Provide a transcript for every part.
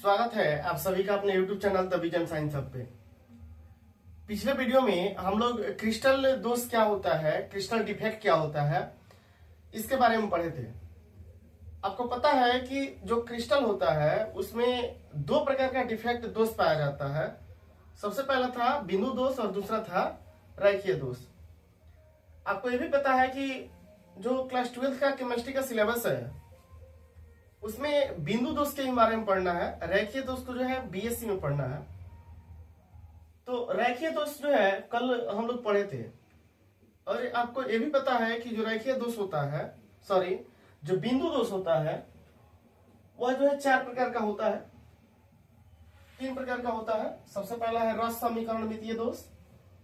स्वागत है आप सभी का अपने YouTube channel the vision science hub पे। पिछले वीडियो में हम लोग क्रिस्टल दोष क्या होता है, क्रिस्टल डिफेक्ट क्या होता है, इसके बारे में पढ़े थे। आपको पता है कि जो क्रिस्टल होता है उसमें दो प्रकार का डिफेक्ट दोष पाया जाता है। सबसे पहला था बिंदु दोष और दूसरा था रेखीय दोष। आपको ये भी पता है कि जो क्लास 12 का केमिस्ट्री का सिलेबस है उसमें बिंदु दोष के बारे में पढ़ना है, रेखीय दोष को जो है बीएससी में पढ़ना है। तो रेखीय दोष जो है कल हम लोग पढ़े थे। और आपको ये भी पता है कि जो रेखीय दोष होता है, जो बिंदु दोष होता है वह जो है 4 प्रकार का होता है, 3 प्रकार का होता है। सबसे पहला है रस समीकरण मितीय दोष,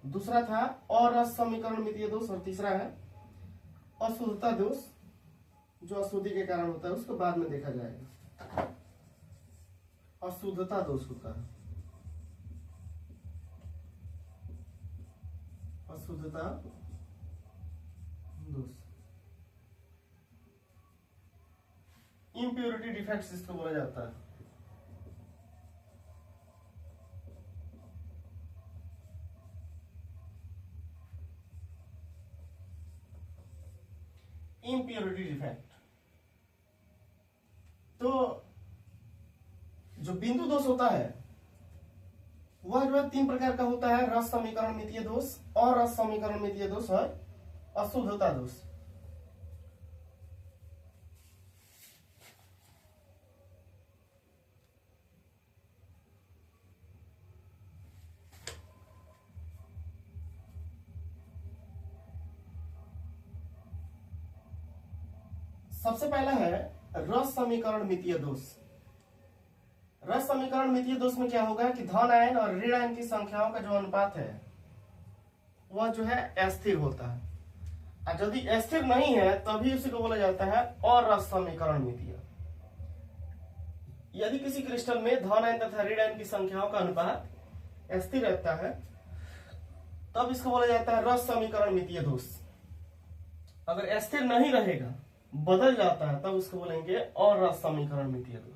दूसरा था अरस समीकरण मितीय दोष और तीसरा है अशुद्धता दोष, जो अशुद्धि के कारण होता है उसको बाद में देखा जाएगा। अशुद्धता दोष होता है, अशुद्धता दोष, इम्प्योरिटी डिफेक्ट्स इसको बोला जाता है। Impurity defect. तो जो बिंदु दोष होता है वह जो है 3 प्रकार का होता है, रस समीकरण मितीय दोष, अरस समीकरण मितीय दोष और अशुद्धता दोष। सबसे पहला है रस समीकरण मितीय दोष। रस समीकरण मितीय दोष में क्या होगा कि धन आयन और ऋण आयन की संख्याओं का जो अनुपात है वह जो है अस्थिर होता है, और यदि स्थिर नहीं है तभी उसी को बोला जाता है अरस समीकरण मितीय। यदि किसी क्रिस्टल में धन आयन तथा ऋण आयन की संख्याओं का अनुपात स्थिर रहता है तब इसको बोला जाता है रस समीकरण मितीय दोष। अगर स्थिर नहीं रहेगा, बदल जाता है, तब उसको बोलेंगे अरस समीकरण मितीय दोष।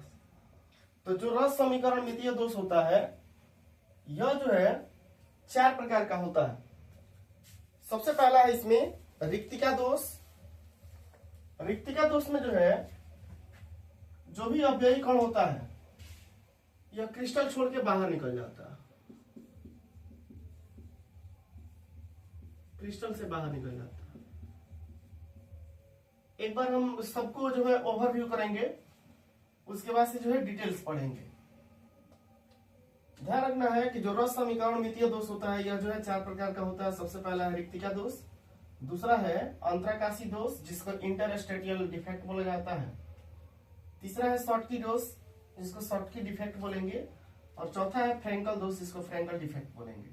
तो जो रस समीकरण मितीय दोष होता है यह जो है 4 प्रकार का होता है। सबसे पहला है इसमें रिक्तिका दोष। रिक्तिका दोष में जो है जो भी अव्ययी कण होता है यह क्रिस्टल छोड़ के बाहर निकल जाता है, क्रिस्टल से बाहर निकल जाता है। एक बार हम सबको जो है ओवरव्यू करेंगे, उसके बाद से जो है डिटेल्स पढ़ेंगे। ध्यान रखना है कि जो रस समीकरण मितीय दोष होता है यह जो है 4 प्रकार का होता है। सबसे पहला है रिक्तिका दोष, दूसरा है अंतराकाशी दोष जिसको इंटरस्टेटियल डिफेक्ट बोला जाता है, तीसरा है शॉर्टकी दोष जिसको शॉर्टकी डिफेक्ट बोलेंगे, और चौथा है फ्रैंकल दोष जिसको फ्रैंकल डिफेक्ट बोलेंगे।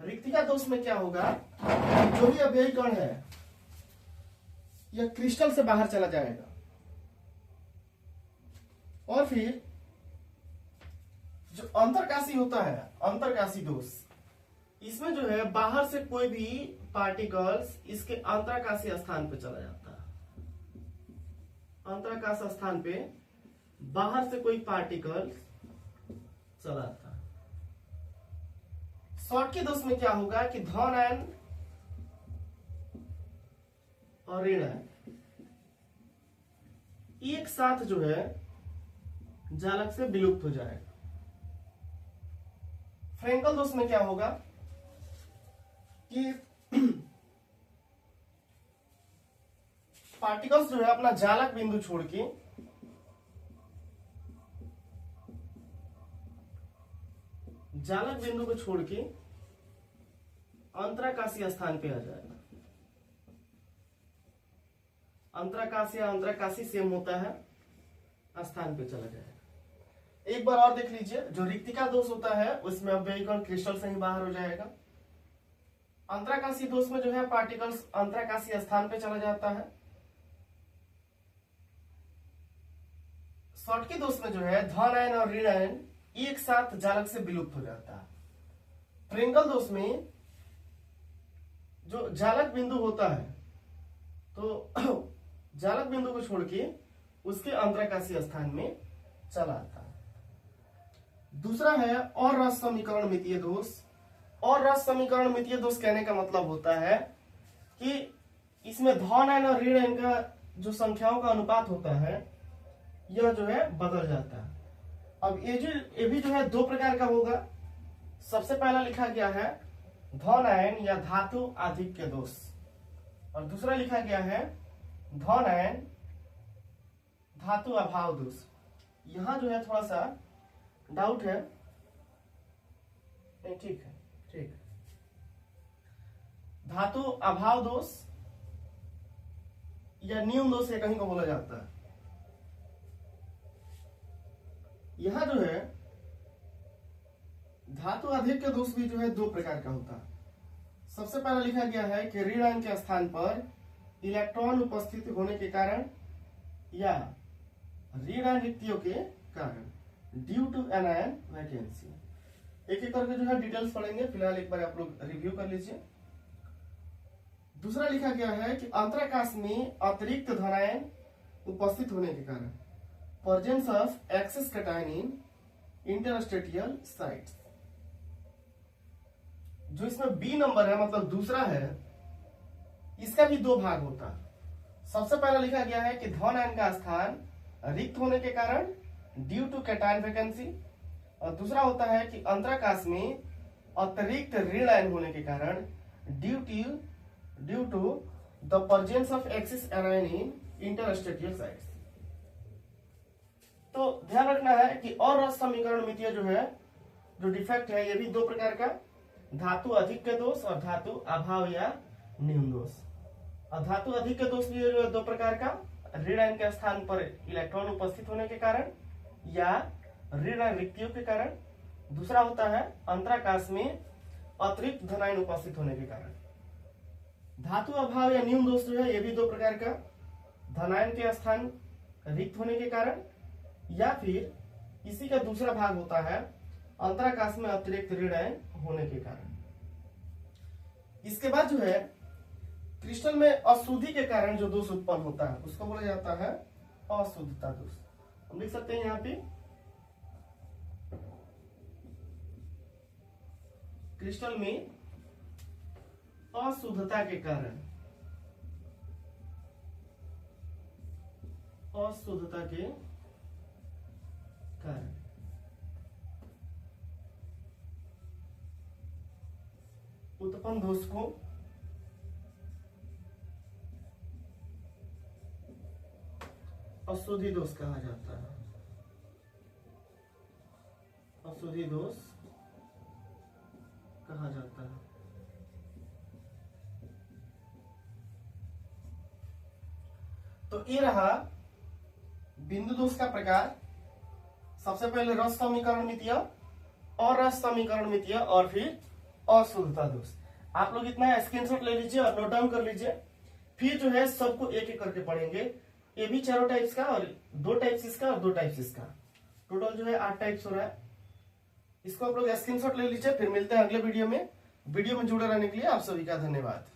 रिक्तिका दोष में क्या होगा, जो भी अव्ययी कण है यह क्रिस्टल से बाहर चला जाएगा, और फिर जो अंतरकाशी होता है, अंतरकाशी दोष, इसमें जो है बाहर से कोई भी पार्टिकल्स इसके अंतराकाशी स्थान पे चला जाता है। अंतराकाश स्थान पे बाहर से कोई पार्टिकल चला जाता है। शॉर्टकी दोष में क्या होगा कि धन आयन और ऋण आयन एक साथ जो है जालक से विलुप्त हो जाएगा। फ्रैंकल दोष में क्या होगा कि पार्टिकल्स जो है अपना जालक बिंदु छोड़ के अंतराकाशी स्थान पे आ जाएगा। अंतराकाशी या अंतराकाशी सेम होता है, स्थान पे चला जाएगा। एक बार और देख लीजिए, जो रिक्तिका दोष होता है उसमें अव्ययी कण क्रिस्टल से ही बाहर हो जाएगा। अंतराकाशी दोष में जो है पार्टिकल्स अंतराकाशी स्थान पे चला जाता है। शॉर्टकी दोष में जो है धन आयन और ऋण आयन एक साथ जालक से विलुप्त हो जाता है। फ्रैंकल दोष में जो जालक बिंदु होता है तो जालक बिंदु को छोड़ के उसके अंतराकाशी स्थान में चला आता है। दूसरा है और रस समीकरण मितीय दोष। और रस समीकरण मितीय दोष कहने का मतलब होता है कि इसमें धन आयन और ऋण आयन का जो संख्याओं का अनुपात होता है यह जो है बदल जाता है। अब ये भी जो है दो प्रकार का होगा। सबसे पहला लिखा गया है धन आयन या धातु आधिक्य दोष, और दूसरा लिखा गया है धन आयन धातु अभाव दोष। यहां जो है थोड़ा सा डाउट है, नहीं ठीक है, ठीक। धातु अभाव दोष या न्यून दोष या कहीं को बोला जाता है। यहां जो है धातु आधिक्य दोष भी जो है दो प्रकार का होता है। सबसे पहला लिखा गया है कि ऋण आयन के स्थान पर इलेक्ट्रॉन उपस्थित होने के कारण या ऋण आयन रिक्तियों के कारण ड्यू टू एनायन वैकेंसी। एक एक करके जो है डिटेल्स पढ़ेंगे, फिलहाल एक बार आप लोग रिव्यू कर लीजिए। दूसरा लिखा गया है कि अंतराकाश में अतिरिक्त धनायन उपस्थित होने के कारण presence of excess cation in interstitial sites. जो इसमें बी नंबर है मतलब दूसरा है, इसका भी दो भाग होता है। सबसे पहला लिखा गया है कि धन आयन का स्थान रिक्त होने के कारण ड्यू टू कैटायन वैकेंसी, और दूसरा होता है कि अंतराकाश में अतिरिक्त ऋण आयन होने के कारण due to the presence of excess anion in interstitial sites. तो ध्यान रखना है कि और रस समीकरण मितीय जो है जो डिफेक्ट है, ये भी दो प्रकार का, धातु अधिक्य दोष और धातु अभाव या न्यून दोष। और धातु अधिक्य दोष भी जो है दो प्रकार का, ऋण आयन के स्थान पर इलेक्ट्रॉन उपस्थित होने के कारण या ऋण आयन रिक्तियों के कारण। दूसरा होता है अंतराकाश में अतिरिक्त धनायन उपस्थित होने के कारण। धातु अभाव या न्यून दोष जो है ये भी दो प्रकार का, धनायन के स्थान रिक्त होने के कारण या फिर इसी का दूसरा भाग होता है अंतराकाश में अतिरिक्त ऋण आयन होने के कारण। इसके बाद जो है क्रिस्टल में अशुद्धि के कारण जो दोष उत्पन्न होता है उसको बोला जाता है अशुद्धता दोष। हम लिख सकते हैं यहाँ पे क्रिस्टल में अशुद्धता के कारण, अशुद्धता के कारण उत्पन्न दोष को अशुद्धि दोष कहा जाता है। अशुद्धि दोष कहा जाता है। तो ये रहा बिंदु दोष का प्रकार। सबसे पहले रस समीकरण मितीय और रस समीकरण मितीय और फिर अशुद्धता दोष। आप लोग इतना स्क्रीनशॉट ले लीजिए और नोट डाउन कर लीजिए, फिर जो है सबको एक एक करके पढ़ेंगे। ये भी चारों टाइप्स का और दो टाइप्स इसका और दो टाइप्स इसका, टोटल जो है 8 टाइप्स हो रहा है। इसको आप लोग स्क्रीनशॉट ले लीजिए, फिर मिलते हैं अगले वीडियो में। वीडियो में जुड़े रहने के लिए आप सभी का धन्यवाद।